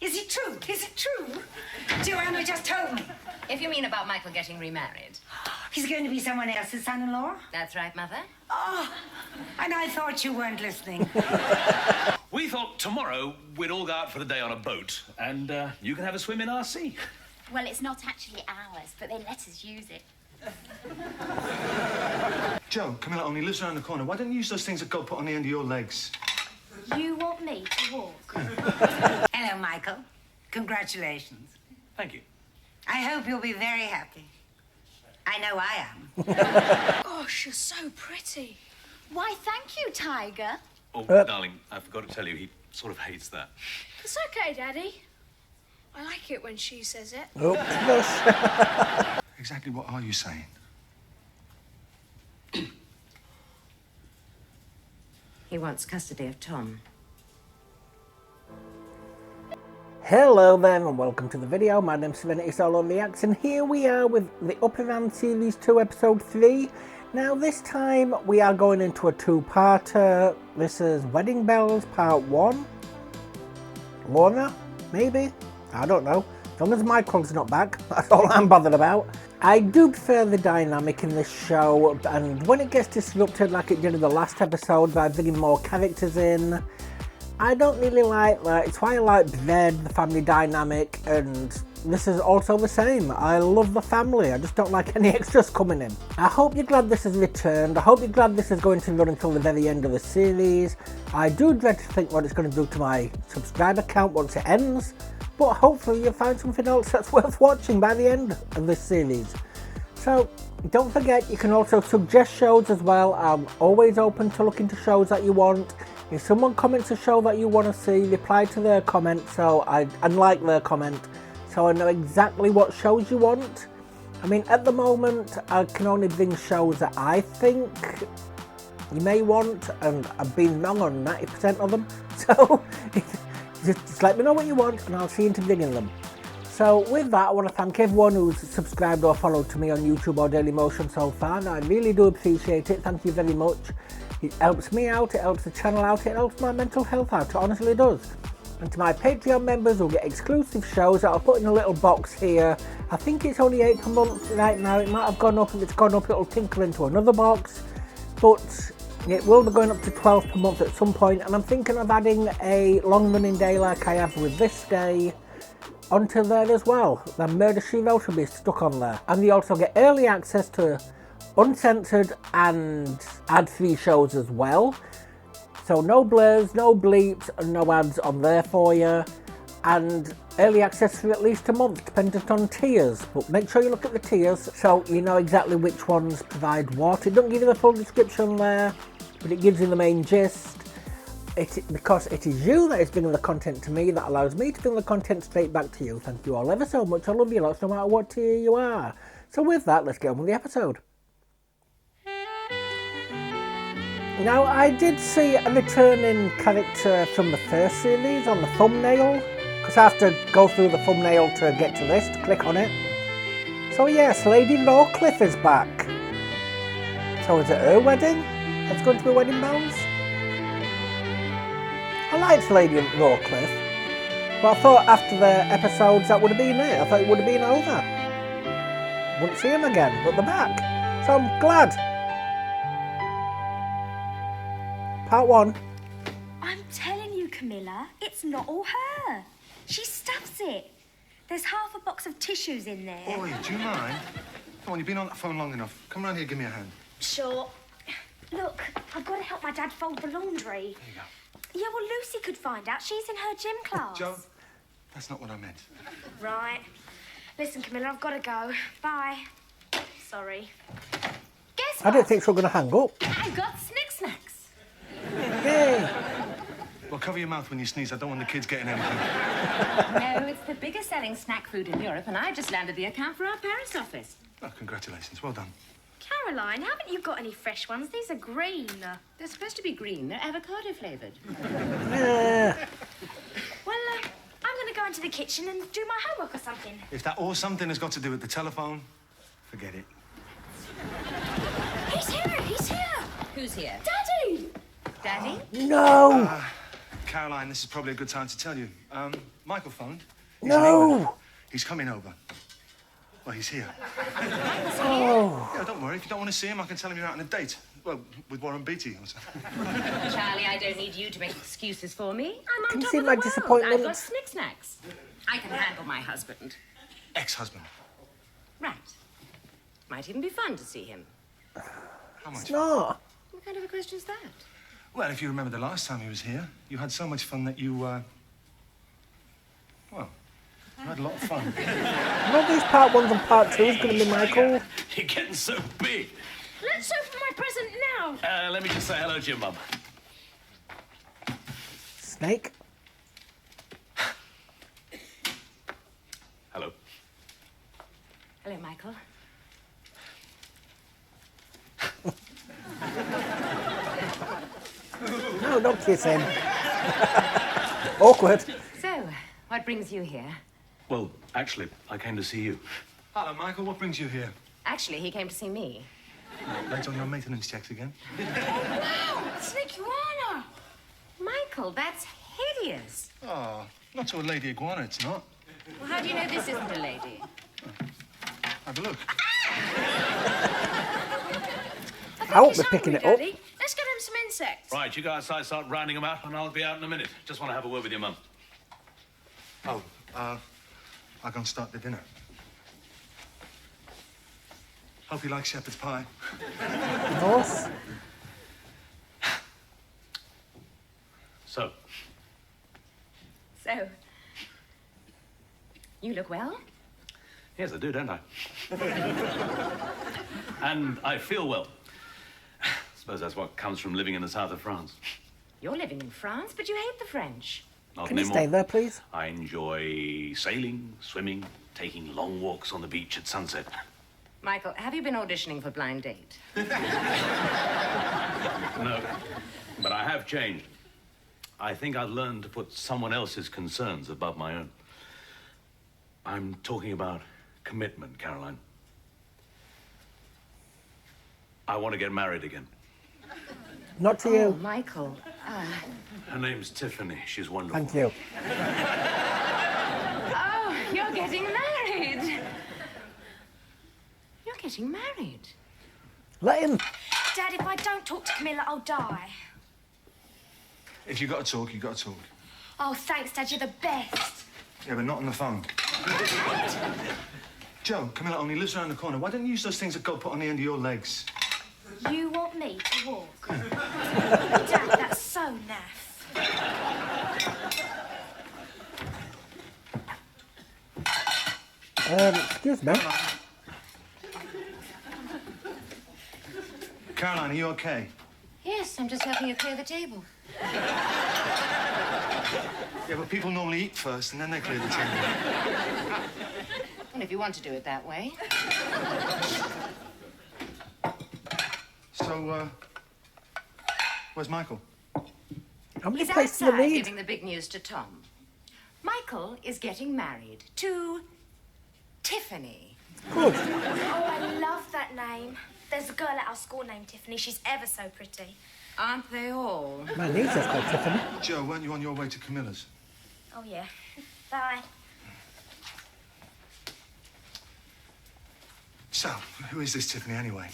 Is it true? Is it true? Joanna just told me. If you mean about Michael getting remarried. He's going to be someone else's son-in-law? That's right, Mother. Oh, and I thought you weren't listening. We thought tomorrow we'd all go out for the day on a boat, and you can have a swim in our sea. Well, it's not actually ours, but they let us use it. Joe, Camilla only lives around the corner. Why don't you use those things that God put on the end of your legs? You want me to walk? Hello, Michael. Congratulations. Thank you. I hope you'll be very happy. I know I am. Gosh, you're so pretty. Why, thank you, Tiger. Oh, darling, I forgot to tell you, he sort of hates that. It's okay, Daddy. I like it when she says it. Oh, gosh. Exactly what are you saying? He wants custody of Tom. Hello then and welcome to the video. My name's SerenitySoloREACTS and here we are with the Upper Hand Series 2 episode 3. Now this time we are going into a two-parter. This is Wedding Bells part 1. Warner? Maybe? I don't know. As long as Michael's not back, that's all I'm bothered about. I do prefer the dynamic in this show, and when it gets disrupted like it did in the last episode by bringing more characters in, I don't really like that. It's why I like Bread, the family dynamic, and this is also the same. I love the family, I just don't like any extras coming in. I hope you're glad this has returned. I hope you're glad this is going to run until the very end of the series. I do dread to think what it's going to do to my subscriber count once it ends, but hopefully you'll find something else that's worth watching by the end of this series. So don't forget, you can also suggest shows as well. I'm always open to looking to shows that you want. If someone comments a show that you want to see, reply to their comment and like their comment, so I know exactly what shows you want. I mean, at the moment, I can only bring shows that I think you may want, and I've been wrong on 90% of them. So just let me know what you want, and I'll see into bringing them. So with that, I want to thank everyone who's subscribed or followed to me on YouTube or Dailymotion so far, and I really do appreciate it. Thank you very much. It helps me out, it helps the channel out, it helps my mental health out, it honestly does. And to my Patreon members who'll get exclusive shows that I'll put in a little box here. I think it's only $8 per month right now. It might have gone up. If it's gone up, it'll tinkle into another box. But it will be going up to $12 per month at some point. And I'm thinking of adding a long-running day like I have with this day onto there as well. The Murder, She Wrote will be stuck on there. And you also get early access to uncensored and ad-free shows as well. So no blurs, no bleeps, and no ads on there for you. And early access for at least a month, dependent on tiers. But make sure you look at the tiers so you know exactly which ones provide what. It doesn't give you the full description there, but it gives you the main gist. Because it is you that is bringing the content to me, that allows me to bring the content straight back to you. Thank you all ever so much. I love you lots no matter what tier you are. So with that, let's get on with the episode. Now, I did see a returning character from the first series on the thumbnail, because I have to go through the thumbnail to get to this, to click on it. So yes, Lady Rawcliffe is back. So is it her wedding? It's going to be Wedding Bells? I liked Lady Rawcliffe, but I thought after the episodes that would have been it. I thought it would have been over. Wouldn't see him again, but they're back. So I'm glad. Part 1. I'm telling you, Camilla, it's not all her. She stuffs it. There's half a box of tissues in there. Oi, do you mind? Come on, you've been on that phone long enough. Come round here, give me a hand. Sure. Look, I've got to help my dad fold the laundry. There you go. Yeah, well, Lucy could find out. She's in her gym class. Joe, that's not what I meant. Right. Listen, Camilla, I've got to go. Bye. Sorry. Guess what? I didn't think she was going to hang up. I got snacks. Yay! Well, cover your mouth when you sneeze. I don't want the kids getting anything. No, it's the biggest selling snack food in Europe, and I just landed the account for our Paris office. Oh, congratulations. Well done. Caroline, haven't you got any fresh ones? These are green. They're supposed to be green. They're avocado flavoured. Yeah. Well, I'm going to go into the kitchen and do my homework or something. If that or something has got to do with the telephone, forget it. He's here! He's here! Who's here? Daddy! Daddy? No! Caroline, this is probably a good time to tell you. Michael phoned. He's No. in England. He's coming over. Well, he's here. Oh. Yeah, don't worry. If you don't want to see him, I can tell him you're out on a date. Well, with Warren Beatty or something. Charlie, I don't need you to make excuses for me. I'm on Can you top see of my the world. disappointment? I've got snick-snacks. I can handle my husband. Ex-husband. Right. Might even be fun to see him. How much? It's not. What kind of a question is that? Well, if you remember the last time he was here, you had so much fun that you, well, you had a lot of fun. Not these part 1s and part 2s going to be Michael. You're getting so big. Let's open my present now. Let me just say hello to your mum. Snake. Hello. Hello, Michael. No, don't kiss him. Awkward. So, what brings you here? Well, actually, I came to see you. Hello, Michael. What brings you here? Actually, he came to see me. Late on your maintenance checks again? It's an iguana. Michael, that's hideous. Oh, not to a lady iguana, it's not. Well, how do you know this isn't a lady? Have a look. I won't be He's picking hungry, it up. Daddy. Let's get him some insects. Right, you go outside, start rounding them up, and I'll be out in a minute. Just want to have a word with your mum. Oh, I'll go and start the dinner. Hope you like shepherd's pie. Of course. So, So, you look well? yes, I do, don't I? And I feel well. Suppose that's what comes from living in the south of France. You're living in France, but you hate the French. Not Can you anymore. stay there, please? I enjoy sailing, swimming, taking long walks on the beach at sunset. Michael, have you been auditioning for Blind Date? No, but I have changed. I think I've learned to put someone else's concerns above my own. I'm talking about commitment, Caroline. I want to get married again. Not to Oh, you. Michael. Her name's Tiffany. She's wonderful. Thank you. Oh, you're getting married. You're getting married. Let him. Dad, if I don't talk to Camilla, I'll die. If you got to talk, you got to talk. Oh, thanks, Dad. You're the best. Yeah, but not on the phone. Joe, Camilla only lives around the corner. Why don't you use those things that God put on the end of your legs? You want me to walk? Dad, that's so naff. Excuse me. Caroline, are you okay? Yes, I'm just helping you clear the table. Yeah, but people normally eat first and then they clear the table. Well, if you want to do it that way. So, where's Michael? How many He's places do you outside need? giving the big news to Tom. Michael is getting married to Tiffany. Good. Oh, I love that name. There's a girl at our school named Tiffany. She's ever so pretty. Aren't they all? My niece is called Tiffany. Joe, weren't you on your way to Camilla's? Oh, yeah. Bye. So, who is this Tiffany anyway?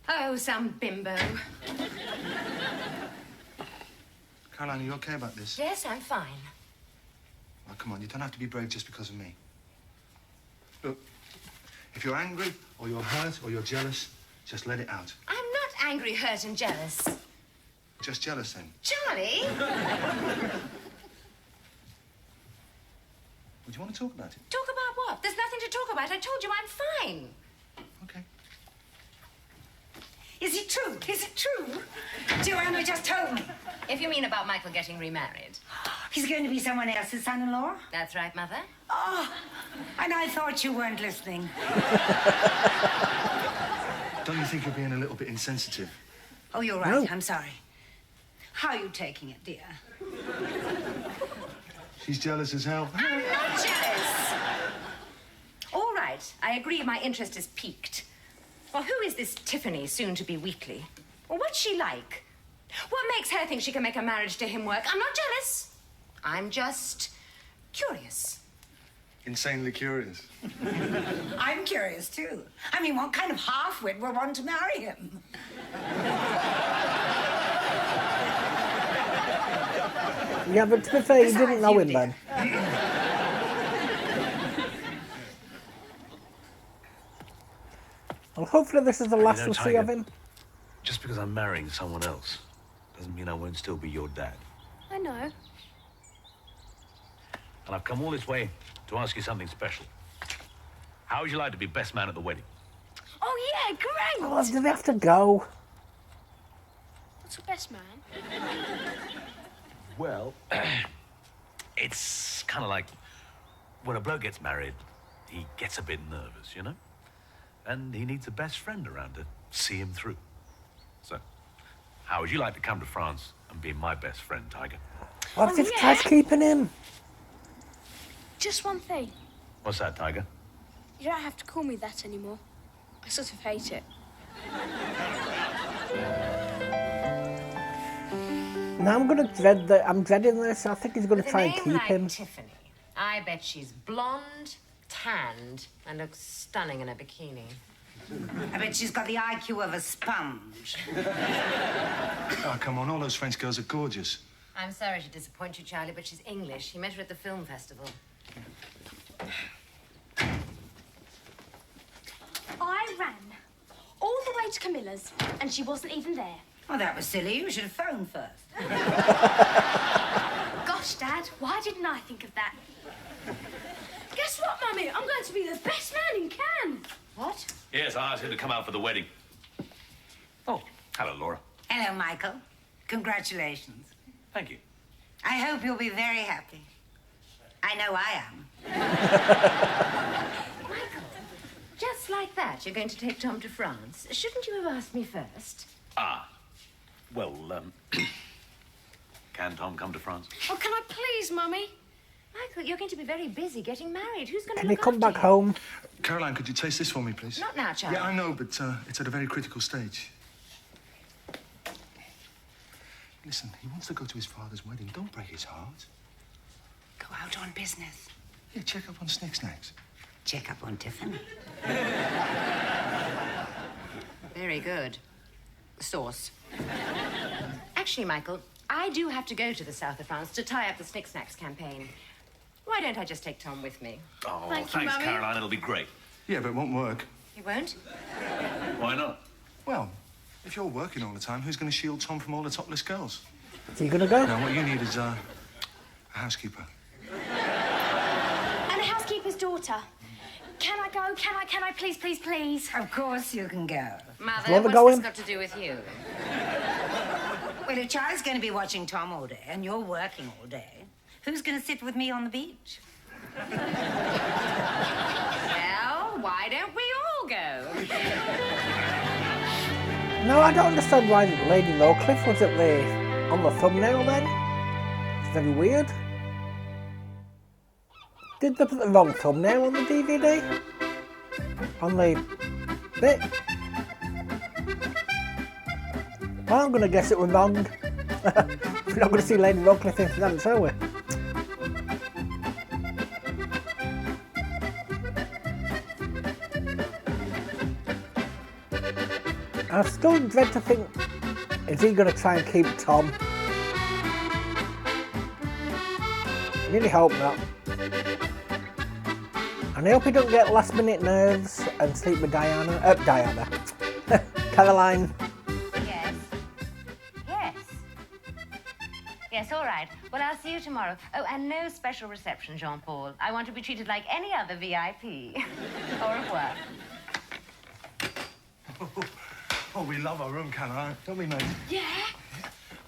Oh, some bimbo. Caroline, are you okay about this? Yes, I'm fine. Oh, come on, you don't have to be brave just because of me. Look, if you're angry, or you're hurt, or you're jealous, just let it out. I'm not angry, hurt, and jealous. Just jealous, then. Charlie! Would you want to talk about it? Talk about what? There's nothing to talk about. I told you I'm fine. Okay. Is it true? Is it true? Joanna just told me. If you mean about Michael getting remarried. He's going to be someone else's son-in-law? That's right, Mother. Oh, and I thought you weren't listening. Don't you think you're being a little bit insensitive? Oh, you're right. No. I'm sorry. How are you taking it, dear? She's jealous as hell. I'm not jealous. All right, I agree my interest is piqued. Well, who is this Tiffany, soon to be Wheatley? Well, what's she like? What makes her think she can make a marriage to him work? I'm not jealous. I'm just curious. Insanely curious. I'm curious, too. I mean, what kind of half-wit will want to marry him? Yeah, but to be fair, you Besides, didn't know you him did. then. Well, hopefully this is the last we'll see of him. Just because I'm marrying someone else doesn't mean I won't still be your dad. I know. And I've come all this way to ask you something special. How would you like to be best man at the wedding? Oh, yeah, great! Oh, do they have to go? What's the best man? Well, it's kind of like when a bloke gets married, he gets a bit nervous, you know? And he needs a best friend around to see him through. So, how would you like to come to France and be my best friend, Tiger? What if yeah. Tad's keeping him? Just one thing. What's that, Tiger? You don't have to call me that anymore. I sort of hate it. Now I'm dreading this. I think he's going to try and keep him. Tiffany, I bet she's blonde, tanned, and looks stunning in a bikini. I bet she's got the IQ of a sponge. Oh, come on, all those French girls are gorgeous. I'm sorry to disappoint you, Charlie, but she's English. You met her at the film festival. I ran all the way to Camilla's, and she wasn't even there. Oh, that was silly. You should have phoned first. Gosh, Dad, why didn't I think of that? Guess what, Mummy? I'm going to be the best man in Cannes. What? Yes, I asked him to come out for the wedding. Oh, hello, Laura. Hello, Michael. Congratulations. Thank you. I hope you'll be very happy. I know I am. Michael, just like that, you're going to take Tom to France. Shouldn't you have asked me first? Ah, well, can Tom come to France? Oh, can I please, Mummy? Michael, you're going to be very busy getting married. Who's going to Can he look come after back you? home? Caroline, could you taste this for me, please? Not now, Charlie. Yeah, I know, but it's at a very critical stage. Listen, he wants to go to his father's wedding. Don't break his heart. Go out on business. Yeah, check up on Snick Snacks. Check up on Tiffany. Very good. Sauce. Actually, Michael, I do have to go to the south of France to tie up the Snick Snacks campaign. Why don't I just take Tom with me? Oh, Thank you, thanks, Mummy. Caroline. It'll be great. Yeah, but it won't work. You won't? Why not? Well, if you're working all the time, who's going to shield Tom from all the topless girls? Is he going to go? Now, what you need is a housekeeper. And a housekeeper's daughter. Can I go? Can I please, please, please? Of course you can go. Mother, you ever what's go this in? got to do with you? Well, if Charlie's going to be watching Tom all day and you're working all day, who's going to sit with me on the beach? Well, why don't we all go? No, I don't understand why Lady Lowcliffe was on the thumbnail then. It's very weird. Did they put the wrong thumbnail on the DVD? On the bit? Well, I'm going to guess it was wrong. We're not going to see Lady Lowcliffe into that, are we? I still dread to think, is he going to try and keep Tom? I really hope not. And I hope he don't get last minute nerves and sleep with Diana. Caroline. Yes. Yes. Yes, all right. Well, I'll see you tomorrow. Oh, and no special reception, Jean-Paul. I want to be treated like any other VIP. Au revoir. Oh, we love our room, Caroline, don't we, mate? Yeah?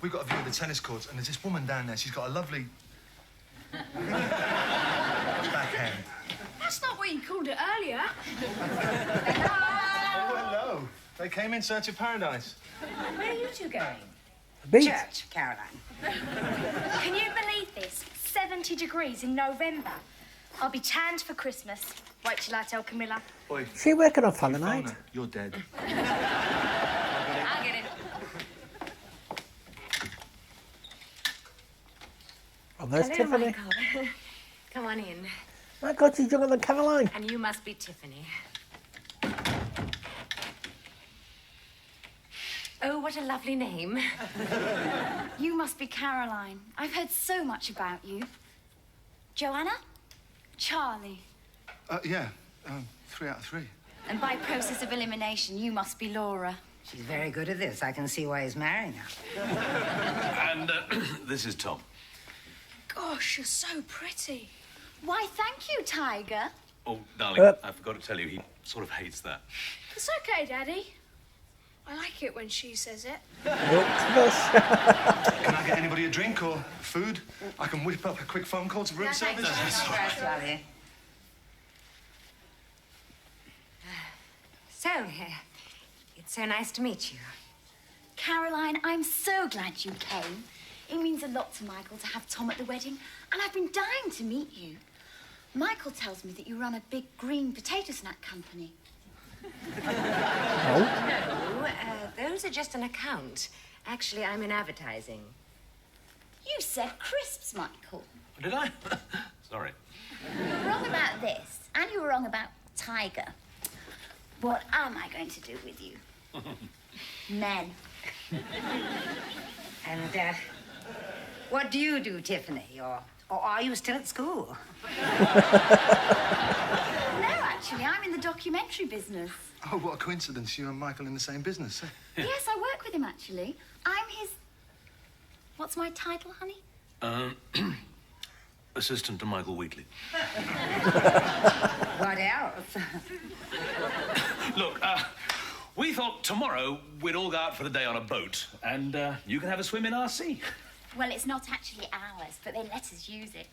We've got a view of the tennis courts, and there's this woman down there. She's got a lovely backhand. That's not what you called it earlier. Oh, hello. They came in search of paradise. Where are you two going? Beach. Church, Caroline. Can you believe this? 70 degrees in November. I'll be tanned for Christmas. Wait till I tell Camilla. Oi, Is she working on Family Night? Fiona, you're dead. I'll get it. Oh, there's Hello, Tiffany. Michael. Come on in. My God, she's younger than Caroline. And you must be Tiffany. Oh, what a lovely name. You must be Caroline. I've heard so much about you. Joanna? Charlie. Yeah, 3 out of 3. And by process of elimination, you must be Laura. She's very good at this. I can see why he's marrying her. And this is Tom. Gosh, you're so pretty. Why, thank you, Tiger. Oh, darling, I forgot to tell you, he sort of hates that. It's okay, Daddy. I like it when she says it. Can I get anybody a drink or food? I can whip up a quick phone call to room service. Charlie. So, it's so nice to meet you. Caroline, I'm so glad you came. It means a lot to Michael to have Tom at the wedding, and I've been dying to meet you. Michael tells me that you run a big green potato snack company. No, those are just an account. Actually, I'm in advertising. You said crisps, Michael. Did I? Sorry. You were wrong about this, and you were wrong about Tiger. What am I going to do with you? Men. And, what do you do, Tiffany? Or are you still at school? No, actually, I'm in the documentary business. Oh, what a coincidence. You and Michael in the same business. Yes, I work with him, actually. I'm his... What's my title, honey? Assistant to Michael Wheatley. What else? Look, we thought tomorrow we'd all go out for the day on a boat, and you can have a swim in our sea. Well, it's not actually ours, but they let us use it.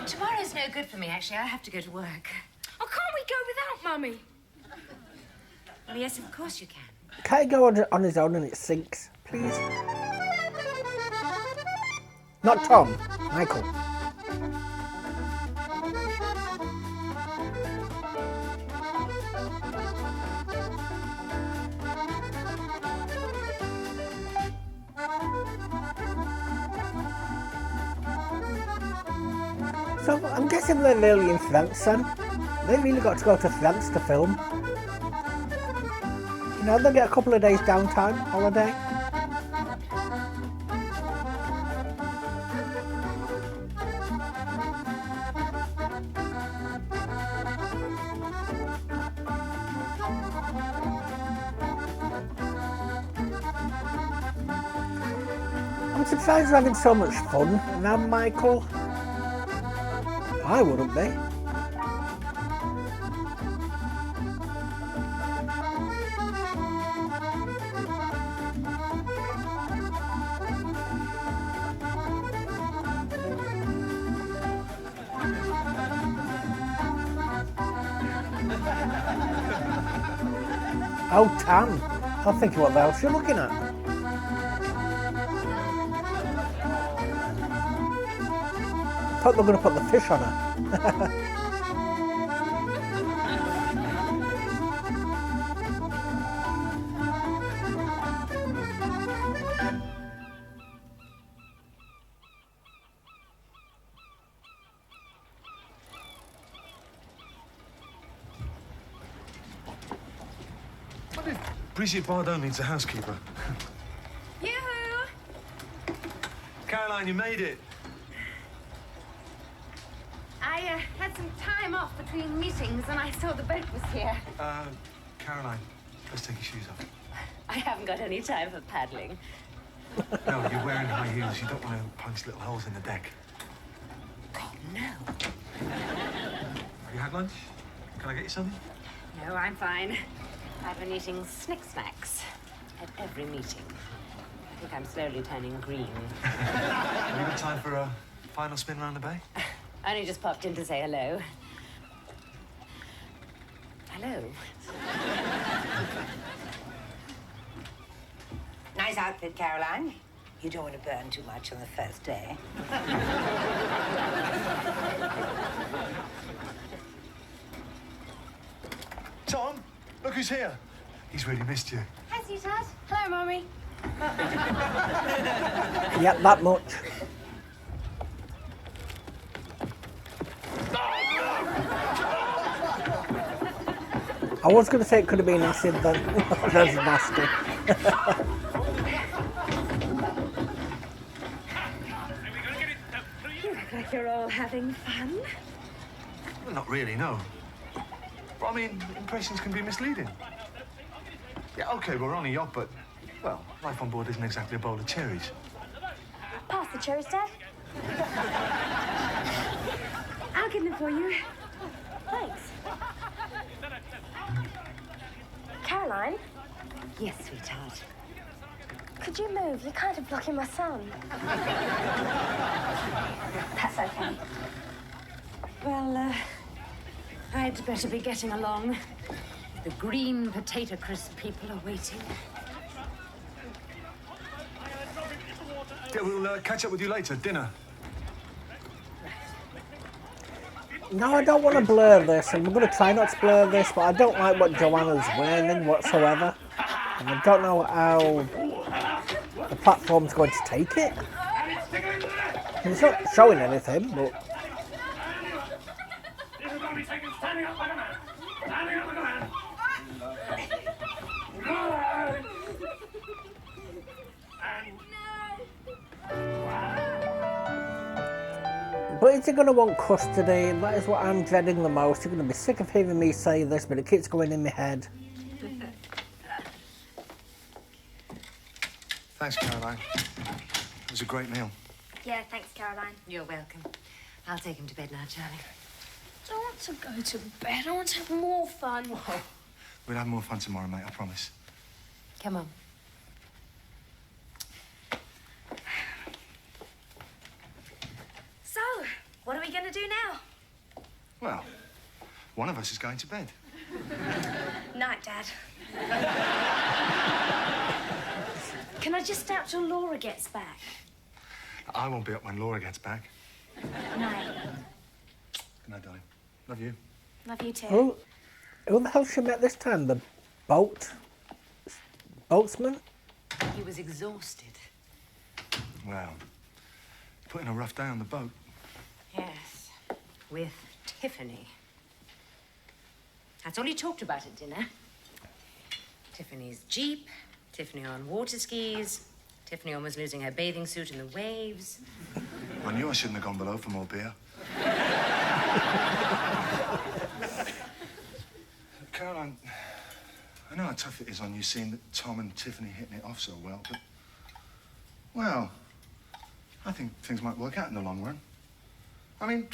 Tomorrow's no good for me, actually. I have to go to work. Oh, can't we go without Mummy? Well, yes, of course you can. Can't he go on his own and it sinks, please? Not Tom, Michael. So, I'm guessing they're really in France then. They really got to go to France to film. You know, they get a couple of days downtime, holiday. I'm surprised you're having so much fun now, Michael. I wouldn't be. Oh, Tan. I'm thinking what else you're looking at. I thought they were going to put the fish on her. What if Brigitte Bardot needs a housekeeper? Yoo-hoo! Caroline, you made it. I had some time off between meetings and I saw the boat was here. Caroline, let's take your shoes off. I haven't got any time for paddling. No, you're wearing high heels. You don't want to punch little holes in the deck. God, no. Have you had lunch? Can I get you something? No, I'm fine. I've been eating snacks at every meeting. I think I'm slowly turning green. Have you got time for a final spin around the bay? I only just popped in to say hello. Hello. Nice outfit, Caroline. You don't want to burn too much on the first day. Tom, look who's here. He's really missed you. Hi, sweetheart. Hello, Mummy. Yep, that much. I was going to say it could have been acid then. That's nasty. You look like you're all having fun. Well, not really, no. But I mean, impressions can be misleading. Yeah, okay, we're on a yacht, but, well, life on board isn't exactly a bowl of cherries. Pass the cherries, Dad. I'll get them for you. Thanks. Caroline? Yes, sweetheart. Could you move? You're kind of blocking my sun. That's okay. Well, I'd better be getting along. The green potato crisp people are waiting. Yeah, we'll catch up with you later, dinner. No, I don't want to blur this, and we're going to try not to blur this, but I don't like what Joanna's wearing whatsoever. And I don't know how the platform's going to take it. It's not showing anything, but... But is he going to want custody? That is what I'm dreading the most. You're going to be sick of hearing me say this, but it keeps going in my head. Thanks, Caroline. It was a great meal. Yeah, thanks, Caroline. You're welcome. I'll take him to bed now, Charlie. I don't want to go to bed. I want to have more fun. We'll have more fun tomorrow, mate, I promise. Come on. So, what are we going to do now? Well, one of us is going to bed. Night, Dad. Can I just stay up till Laura gets back? I won't be up when Laura gets back. Night. Good night, darling. Love you. Love you too. Who the hell she met this time? The boatsman? He was exhausted. Well, put in a rough day on the boat. Yes, with Tiffany. That's all he talked about at dinner. Tiffany's Jeep, Tiffany on water skis, Tiffany almost losing her bathing suit in the waves. I knew I shouldn't have gone below for more beer. Caroline, I know how tough it is on you seeing that Tom and Tiffany hitting it off so well, but... Well, I think things might work out in the long run. I mean,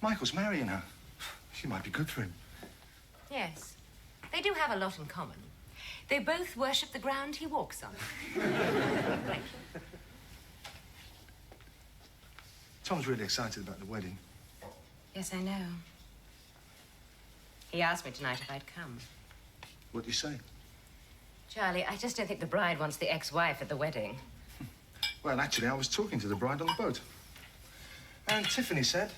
Michael's marrying her. She might be good for him. Yes, they do have a lot in common. They both worship the ground he walks on. Tom's really excited about the wedding. Yes, I know. He asked me tonight if I'd come. What do you say? Charlie, I just don't think the bride wants the ex-wife at the wedding. Well, actually, I was talking to the bride on the boat. And Tiffany said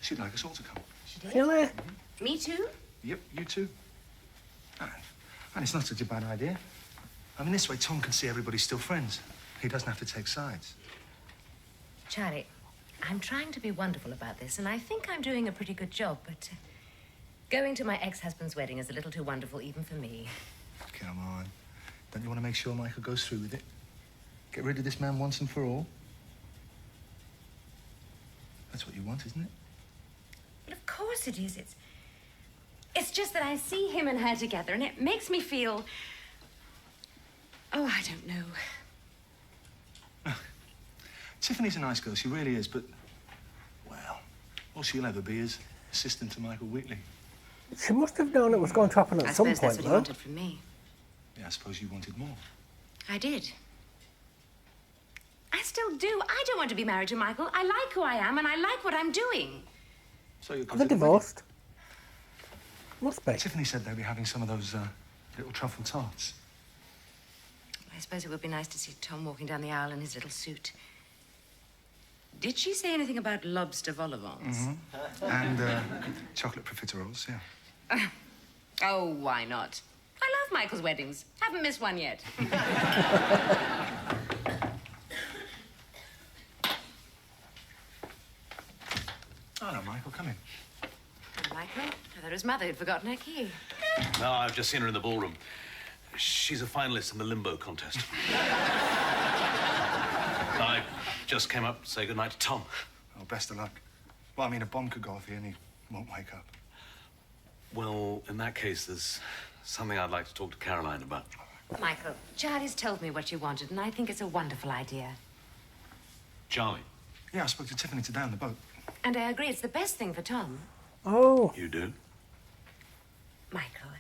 she'd like us all to come. She did? Really? Me too? Yep, you too. And it's not such a bad idea. I mean, this way Tom can see everybody's still friends. He doesn't have to take sides. Charlie, I'm trying to be wonderful about this, and I think I'm doing a pretty good job, but going to my ex-husband's wedding is a little too wonderful even for me. Come on. Don't you want to make sure Michael goes through with it? Get rid of this man once and for all? That's what you want, isn't it? Well, of course it is. It's just that I see him and her together, and it makes me feel... Oh, I don't know. Tiffany's a nice girl, she really is, but... Well, all she'll ever be is assistant to Michael Wheatley. She must have known it was going to happen at some I suppose point, that's what he though. wanted from me. Yeah, I suppose you wanted more. I did. I still do. I don't want to be married to Michael. I like who I am, and I like what I'm doing. So you're Are they divorced? Must be. Tiffany said they'll be having some of those little truffle tarts. I suppose it would be nice to see Tom walking down the aisle in his little suit. Did she say anything about lobster vol au vents? Mm-hmm. And chocolate profiteroles, yeah. Oh, why not? I love Michael's weddings. Haven't missed one yet. Oh, no, Michael, come in. Michael? I thought it was Mother who'd forgotten her key. No, I've just seen her in the ballroom. She's a finalist in the limbo contest. I just came up to say goodnight to Tom. Oh, best of luck. Well, I mean, a bomb could go off here and he won't wake up. Well, in that case, there's something I'd like to talk to Caroline about. Michael, Charlie's told me what you wanted, and I think it's a wonderful idea. Charlie? Yeah, I spoke to Tiffany today on the boat. And I agree it's the best thing for Tom. Oh. You do? Michael,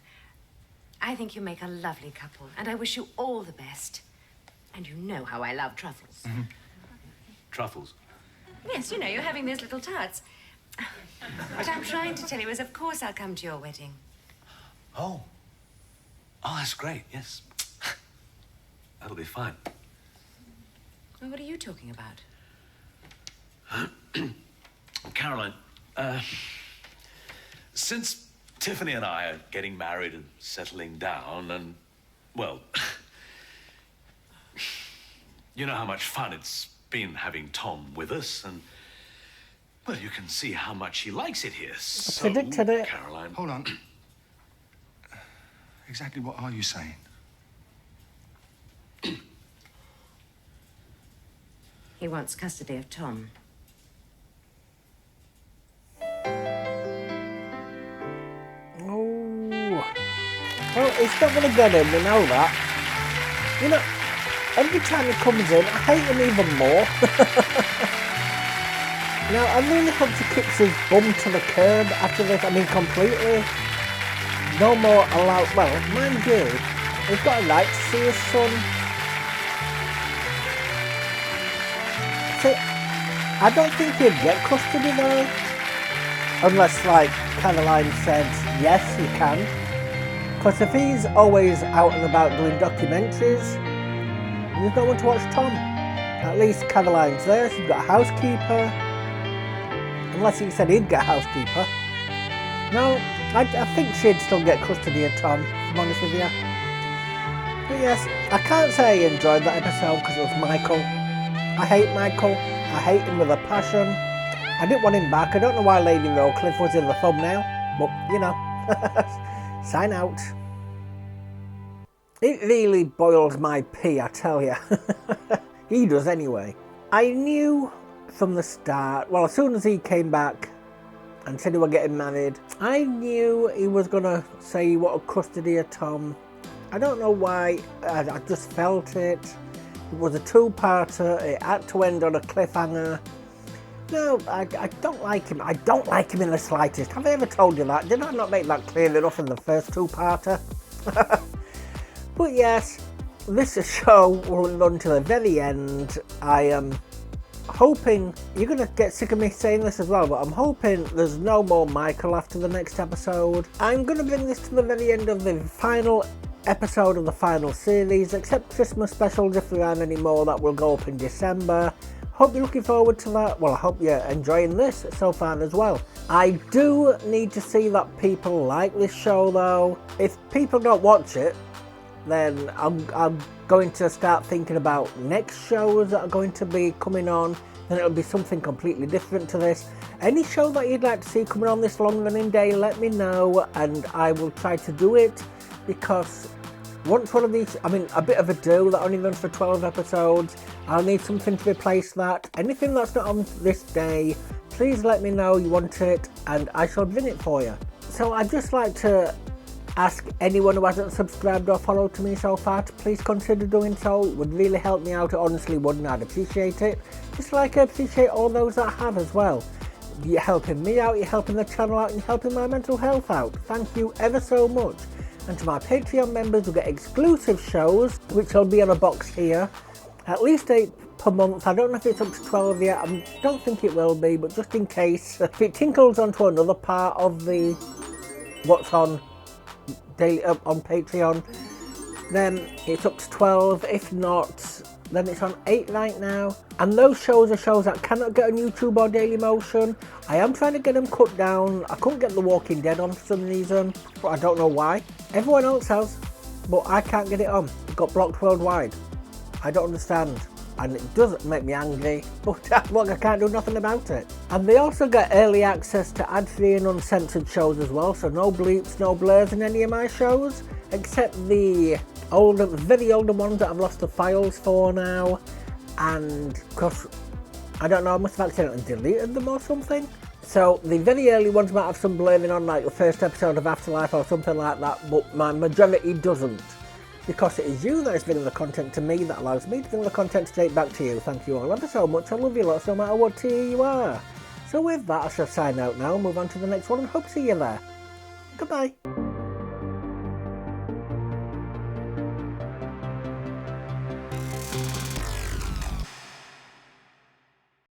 I think you make a lovely couple, and I wish you all the best. And you know how I love truffles. Mm-hmm. Truffles? Yes, you know, you're having those little tarts. What I'm trying to tell you is, of course, I'll come to your wedding. Oh. Oh, that's great, yes. That'll be fine. Well, what are you talking about? Caroline, since Tiffany and I are getting married and settling down and, well, you know how much fun it's been having Tom with us and, well, you can see how much he likes it here. So, predicted it. Caroline... Hold on. Exactly what are you saying? He wants custody of Tom. Oh. Well, it's not going to get him, we know that. You know, every time he comes in, I hate him even more. Now, I really hope he kicks his bum to the curb after this. I mean, completely. No more allowed. Well, mind you, he's got a right to see his son. See, I don't think he'd get custody though. Unless, like Caroline said, yes, he can. Because if he's always out and about doing documentaries, there's no one to watch Tom. At least Caroline's there, she's got a housekeeper. Unless he said he'd get a housekeeper. No, I think she'd still get custody of Tom, if I'm honest with you. But yes, I can't say I enjoyed that episode because it was Michael. I hate Michael. I hate him with a passion. I didn't want him back. I don't know why Lady Rockcliffe was in the thumbnail, but you know, sign out. It really boils my pee, I tell you. He does anyway. I knew from the start, well, as soon as he came back and said he were getting married, I knew he was going to say he wanted custody of Tom. I don't know why, I just felt it. It was a two-parter, it had to end on a cliffhanger. No, I don't like him. I don't like him in the slightest. Have I ever told you that? Did I not make that clear enough in the first two-parter? But yes, this show will run to the very end. I am hoping, you're going to get sick of me saying this as well, but I'm hoping there's no more Michael after the next episode. I'm going to bring this to the very end of the final episode of the final series, except Christmas specials if there aren't any more that will go up in December. Hope you're looking forward to that. Well, I hope you're enjoying this so far as well. I do need to see that people like this show though. If people don't watch it, then I'm going to start thinking about next shows that are going to be coming on. Then it'll be something completely different to this. Any show that you'd like to see coming on this long running day, let me know and I will try to do it, because once one of these, I mean, a bit of a do that only runs for 12 episodes, I'll need something to replace that. Anything that's not on this day, please let me know you want it and I shall bring it for you. So I'd just like to ask anyone who hasn't subscribed or followed to me so far to please consider doing so. It would really help me out, it honestly would, and I'd appreciate it. Just like I appreciate all those that have as well. You're helping me out, you're helping the channel out, and you're helping my mental health out. Thank you ever so much. And to my Patreon members who get exclusive shows, which will be on a box here, at least 8 per month. I don't know if it's up to 12 yet, I don't think it will be, but just in case, if it tinkles onto another part of the what's on daily on Patreon, then it's up to 12. If not, then it's on 8 right now. And those shows are shows that cannot get on YouTube or Daily Motion. I am trying to get them cut down. I couldn't get The Walking Dead on for some reason, but I don't know why. Everyone else has. but I can't get it on. It got blocked worldwide. I don't understand. And it does make me angry, but look, I can't do nothing about it. And they also get early access to ad-free and uncensored shows as well, so no bleeps, no blurs in any of my shows, except the older, very older ones that I've lost the files for now, and because, I don't know, I must have accidentally deleted them or something. So the very early ones might have some blurring on, like the first episode of Afterlife or something like that, but my majority doesn't. Because it is you that is bringing the content to me that allows me to bring the content straight back to you. Thank you all ever so much. I love you lots no matter what tier you are. So with that, I shall sign out now, move on to the next one and hope to see you there. Goodbye.